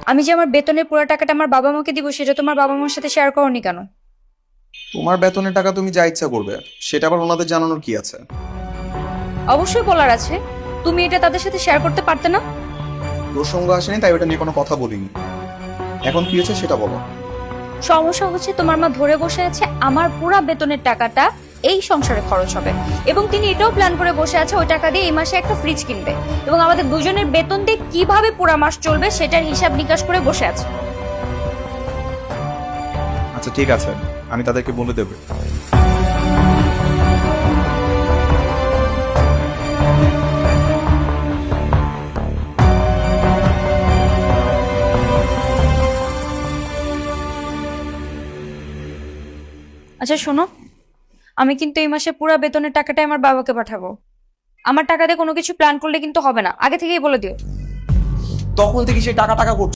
আমি যে আমার বেতনের পুরো টাকাটা আমার বাবা মাকে দিব সেটা তোমার বাবা মার সাথে শেয়ার করোনি কেন? তোমার বেতনের টাকা তুমি যা ইচ্ছা করবে, সেটা আবার ওনাদের জানানোর কি আছে? অবশ্যই বলার আছে। তুমি এটা তাদের সাথে শেয়ার করতে পারতে না? প্রসঙ্গ আসেনি তাই ওটা নিয়ে কোনো কথা বলিনি। এখন কি হয়েছে সেটা বলো। সমস্যা হচ্ছে তোমার মা ধরে বসে আছে আমার পুরো বেতনের টাকাটা এই সংসারে খরচ হবে, এবং তিনি এটাও প্ল্যান করে বসে আছে ওই টাকা দিয়ে এই মাসে একটা ফ্রিজ কিনবে, এবং আমাদের দুজনের বেতন দিয়ে কিভাবে পুরো মাস চলবে সেটার হিসাব নিকাশ করে বসে আছে। আচ্ছা ঠিক আছে, আমি তাদেরকে বলে দেবো। আচ্ছা শোনো, আমি কিন্তু এই মাসে পুরো বেতনের টাকাটা আমার বাবাকে পাঠাবো। আমার টাকা দিয়ে কোনো কিছু প্ল্যান করলে কিন্তু হবে না, আগে থেকেই বলে দিও। তখন থেকে সেই টাকা টাকা করছো।